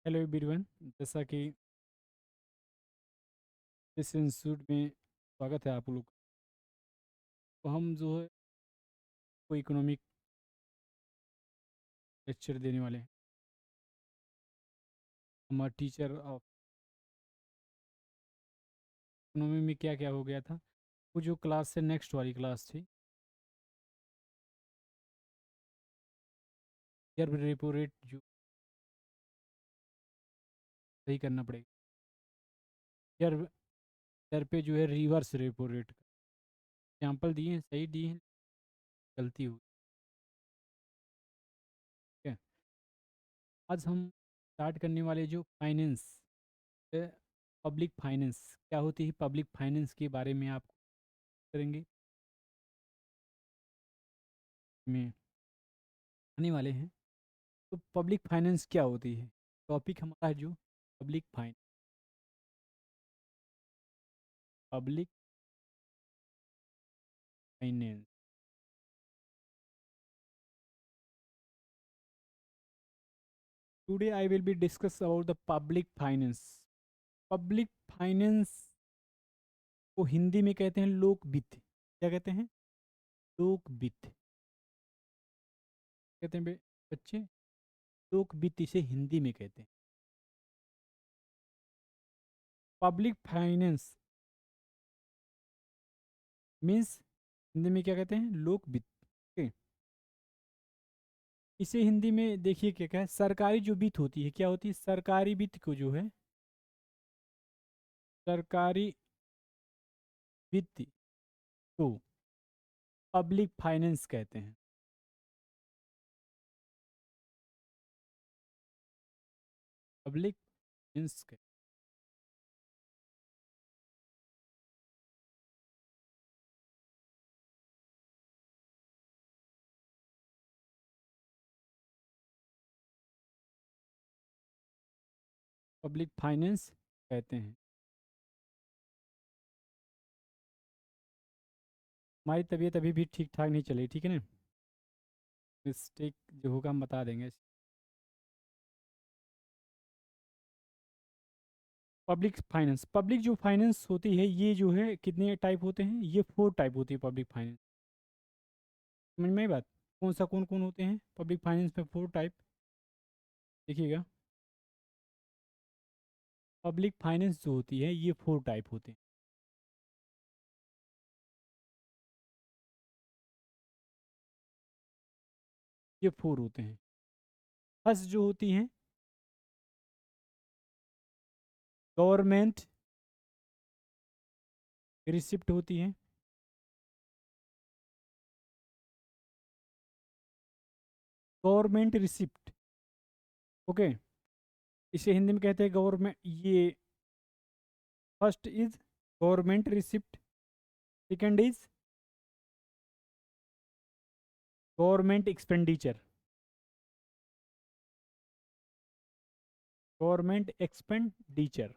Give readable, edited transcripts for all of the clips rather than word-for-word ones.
Hello everyone. जैसा कि इस इंस्टीट्यूट में स्वागत है आप लोग का। तो हम जो है वो इकोनॉमिक लेक्चर देने वाले हैं। हमारा टीचर ऑफ इकोनॉमी में क्या क्या हो गया था, वो जो क्लास से नेक्स्ट वाली क्लास थी, यार रेपो रेट जो सही करना पड़ेगा यार। यार पे जो है रिवर्स रेपो रेट का एग्जाम्पल दिए हैं, सही दिए हैं, गलती हुई। ठीक है, आज हम स्टार्ट करने वाले जो फाइनेंस, पब्लिक फाइनेंस क्या होती है, पब्लिक फाइनेंस के बारे में आप करेंगे में आने वाले हैं। तो पब्लिक फाइनेंस क्या होती है, टॉपिक हमारा है जो public finance. Public finance today I will be discuss about the public finance. Public finance को हिंदी में कहते हैं लोक वित्त। क्या कहते हैं? लोक वित्त कहते हैं बच्चे, लोक वित्त इसे हिंदी में कहते हैं। पब्लिक फाइनेंस मीन्स हिंदी में क्या कहते हैं? लोक वित्त। ठीक है? इसे हिंदी में देखिए क्या क्या है, सरकारी जो वित्त होती है, क्या होती है? सरकारी वित्त को जो है, सरकारी वित्त को पब्लिक फाइनेंस कहते हैं। पब्लिक फाइनेंस पब्लिक फाइनेंस कहते हैं। हमारी तबीयत अभी भी ठीक ठाक नहीं चली, ठीक है ना? मिस्टेक जो होगा हम बता देंगे। पब्लिक फाइनेंस, पब्लिक जो फाइनेंस होती है, ये जो है कितने टाइप होते हैं? ये 4 टाइप होती है पब्लिक फाइनेंस। समझ में आई बात? कौन सा कौन कौन होते हैं पब्लिक फाइनेंस में? 4 टाइप देखिएगा। पब्लिक फाइनेंस जो होती है ये 4 टाइप होते हैं। ये 4 होते हैं। फर्स्ट जो होती हैं, गवर्नमेंट रिसिप्ट होती है। गवर्नमेंट रिसिप्ट, ओके, इसे हिंदी में कहते हैं गवर्नमेंट। ये first is government receipt, second is government expenditure, government expenditure,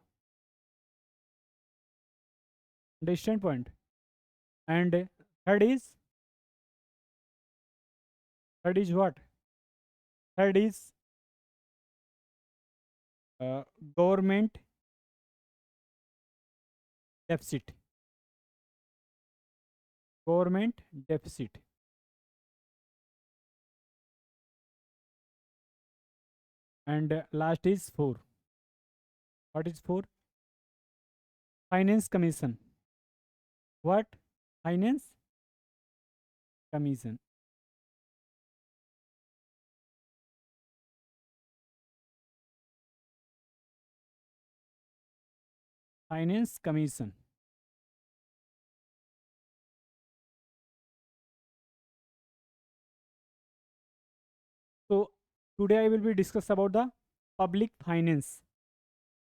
understand point? And third is what? Third is government deficit, government deficit. And last is 4, what is 4? Finance commission. What? Finance commission. Finance commission. So today I will be discuss about the public finance.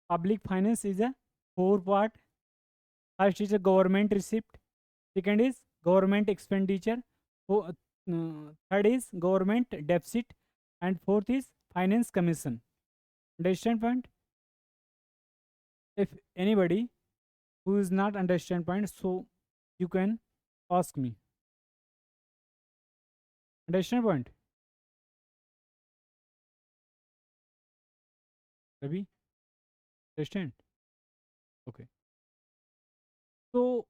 Public finance is a 4 part. First is a government receipt. Second is government expenditure. Third is government deficit, and fourth is finance commission. Understand point? If anybody who is not understand point, so you can ask me. Understand point? Ravi, understand? Okay. So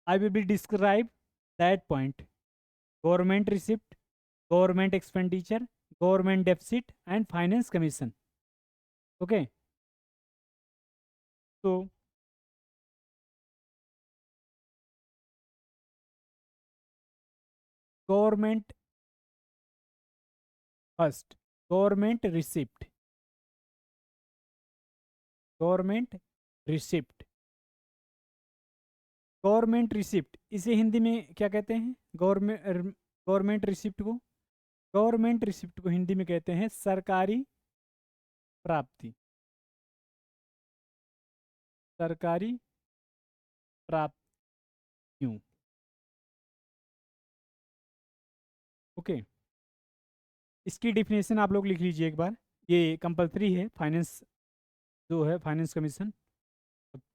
I will be describe that point. Government receipt, government expenditure, government deficit, and finance commission. Okay. So government first. Government receipt. Government receipt. Government receipt इसे हिंदी में क्या कहते हैं? Government receipt को, government receipt को हिंदी में कहते हैं सरकारी प्राप्ति. सरकारी प्राप्तियों. ओके. इसकी डिफिनेशन आप लोग लिख लीजिए एक बार. ये कंपलसरी है. फाइनेंस जो है, फाइनेंस कमीशन,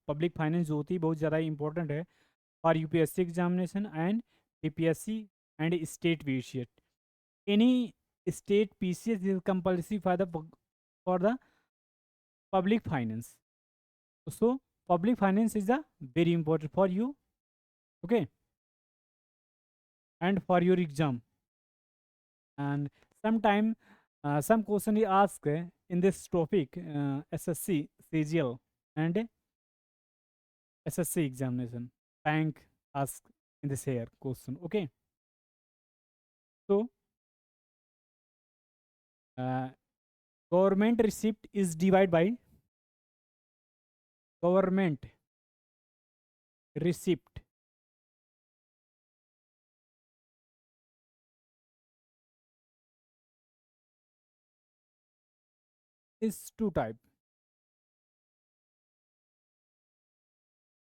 पब्लिक फाइनेंस जो होती है बहुत ज़्यादा इंपॉर्टेंट है for UPSC examination and PPSC and state PCS. Any state PCS is compulsory for the public finance. So public finance is a very important for you. Okay. And for your exam. And sometime some question is asked in this topic, SSC CGL and SSC examination bank ask in this here question. Okay. So uh, government receipt is divided by government receipt is two type.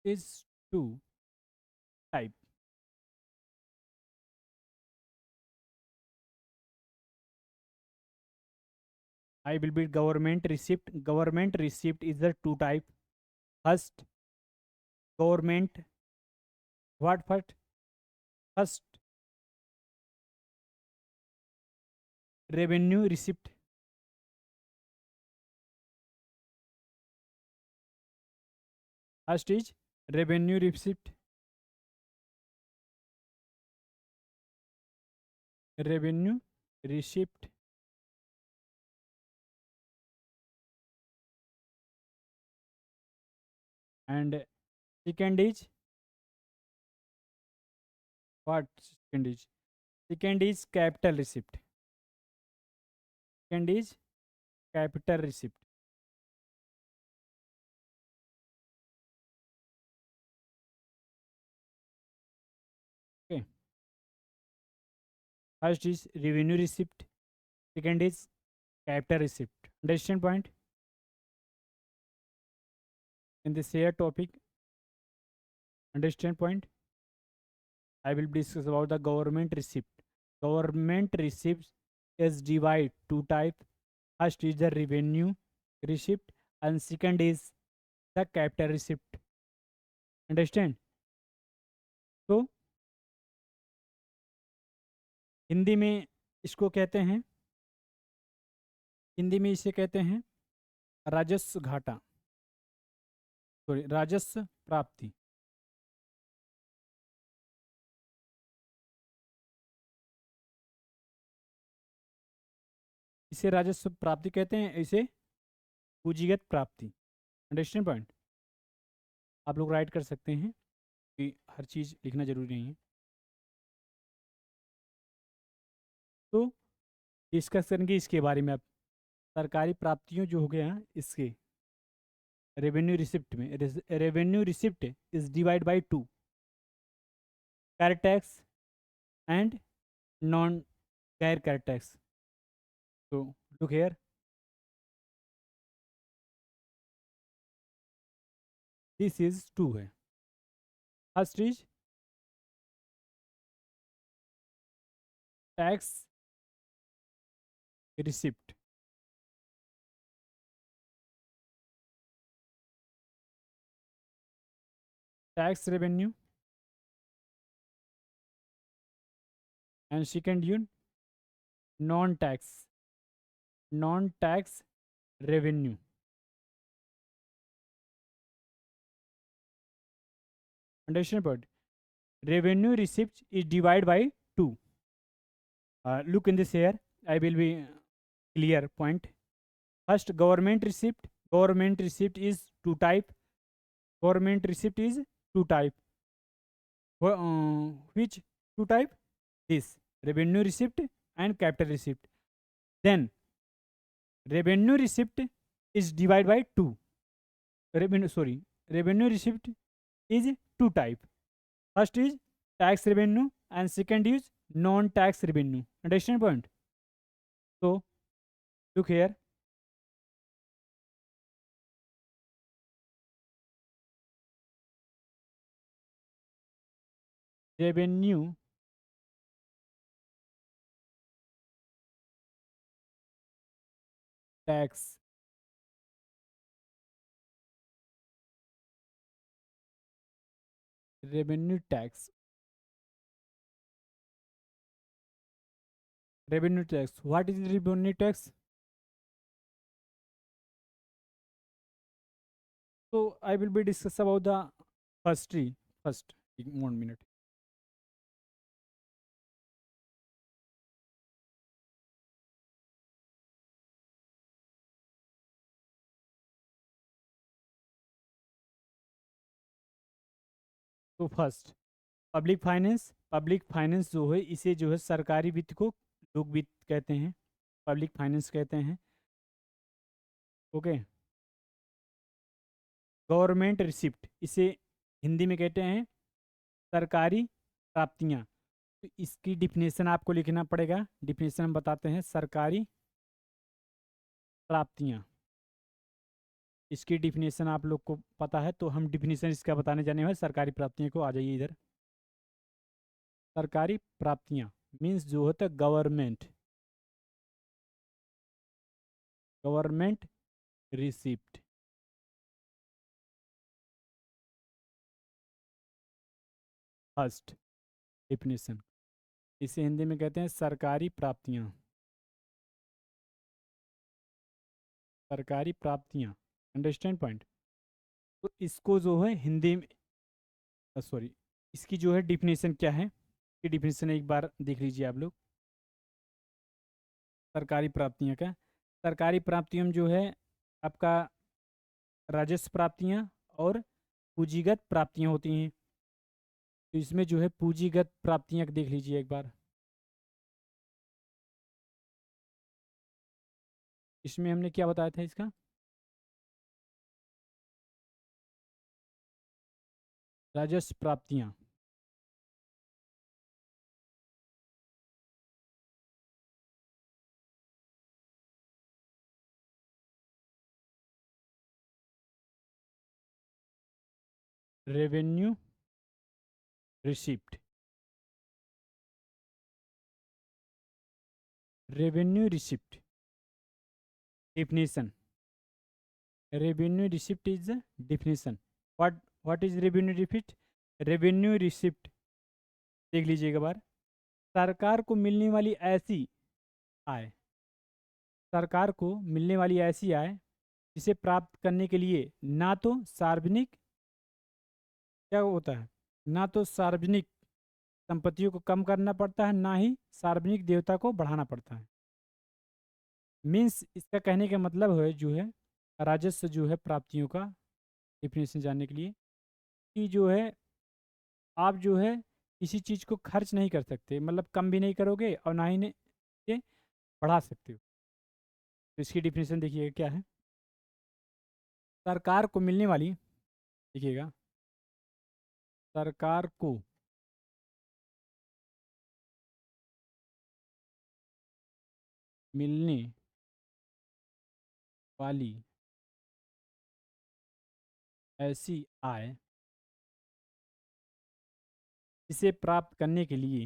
Is two type. I will be government receipt. Government receipt is the two type. First, government. What first? First, revenue receipt. First is revenue receipt. Revenue receipt. And second is what? Second is capital receipt. Second is capital receipt. Okay. First is revenue receipt. Second is capital receipt. Understand point? In this here topic, understand point? I will discuss about the government receipt. Government receipts is divided two type. First is the revenue receipt and second is the capital receipt. Understand? तो हिंदी में इसको कहते हैं, हिंदी में इसे कहते हैं राजस्व घाटा, सॉरी राजस्व प्राप्ति. इसे राजस्व प्राप्ति कहते हैं, इसे पूंजीगत प्राप्ति. Understand point? आप लोग राइट कर सकते हैं कि हर चीज़ लिखना जरूरी नहीं है. तो डिस्कस करेंगे इसके बारे में. अब सरकारी प्राप्तियों जो हो गया इसके रेवेन्यू रिसिप्ट में, revenue receipt is divide by two, कैर टैक्स एंड नॉन गैर कैर टैक्स. तो look here, this is two है. First is tax receipt. Tax revenue and second unit non tax revenue. Understand point. Revenue receipts is divided by 2. Look in this here. I will be clear point. First, government receipt. Government receipt is two type. Government receipt is two type. Which two type? This revenue receipt and capital receipt. Then revenue receipt is divided by 2. Revenue receipt is two type. First is tax revenue and second is non-tax revenue. Understand point? So look here. Revenue tax revenue tax revenue tax. What is revenue tax? So I will be discuss about the first tree first. 1 minute. तो first public finance जो है इसे जो है सरकारी वित्त को लोक वित्त कहते हैं, पब्लिक फाइनेंस कहते हैं। ओके। गवर्नमेंट रिसिप्ट इसे हिंदी में कहते हैं सरकारी प्राप्तियां। तो इसकी डिफिनेशन आपको लिखना पड़ेगा। डिफिनेशन हम बताते हैं, सरकारी प्राप्तियां। इसकी डिफिनेशन आप लोग को पता है तो हम डिफिनेशन इसका बताने जाने हैं। सरकारी प्राप्तियों को आ जाइए इधर। सरकारी प्राप्तियां मीन्स जो होता है गवर्नमेंट रिसिप्ट। फर्स्ट डिफिनेशन, इसे हिंदी में कहते हैं सरकारी प्राप्तियां। सरकारी प्राप्तियां। Understand point? तो इसको जो है हिंदी में सॉरी इसकी जो है डिफिनेशन क्या है, इसकी डिफिनेशन एक बार देख लीजिए आप लोग। सरकारी प्राप्तियां का, सरकारी प्राप्तियां जो है आपका राजस्व प्राप्तियां और पूंजीगत प्राप्तियां होती हैं। तो इसमें जो है पूंजीगत प्राप्तियां देख लीजिए एक बार। इसमें हमने क्या बताया था इसका, राजस्व प्राप्तियां। Revenue receipt, revenue receipt definition. Revenue receipt is the definition. What is revenue receipt? Revenue receipt देख लीजिएगा बार। सरकार को मिलने वाली ऐसी आय, सरकार को मिलने वाली ऐसी आय जिसे प्राप्त करने के लिए ना तो सार्वजनिक क्या होता है, ना तो सार्वजनिक संपत्तियों को कम करना पड़ता है, ना ही सार्वजनिक देयता को बढ़ाना पड़ता है। मीन्स इसका कहने का मतलब है जो है राजस्व जो है प्राप्तियों का डिफिनेशन जानने के लिए कि जो है आप जो है किसी चीज़ को खर्च नहीं कर सकते, मतलब कम भी नहीं करोगे और ना ही ये बढ़ा सकते हो। तो इसकी डिफिनेशन देखिएगा क्या है। सरकार को मिलने वाली, देखिएगा, सरकार को मिलने वाली ऐसी आय इसे प्राप्त करने के लिए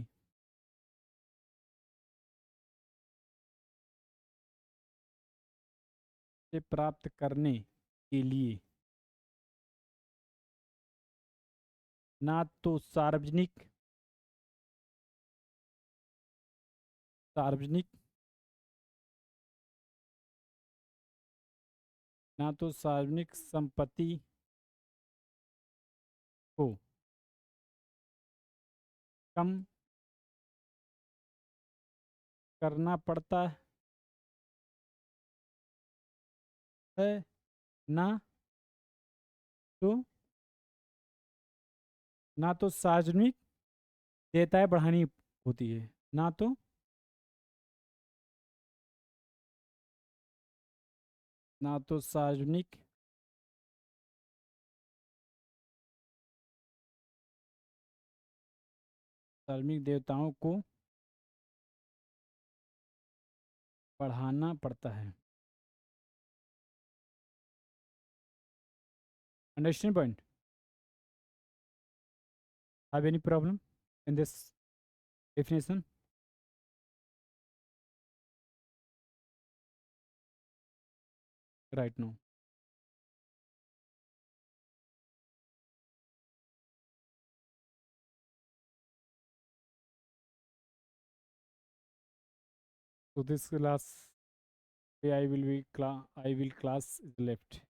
इसे प्राप्त करने के लिए ना तो सार्वजनिक सार्वजनिक ना तो सार्वजनिक संपत्ति को कम करना पड़ता है, ना तो सार्वजनिक देयताएं बढ़ानी होती है, ना तो सार्वजनिक देवताओं को बढ़ाना पड़ता है। Understand point? Have any problem in this definition? Right now. So this class I will class is left.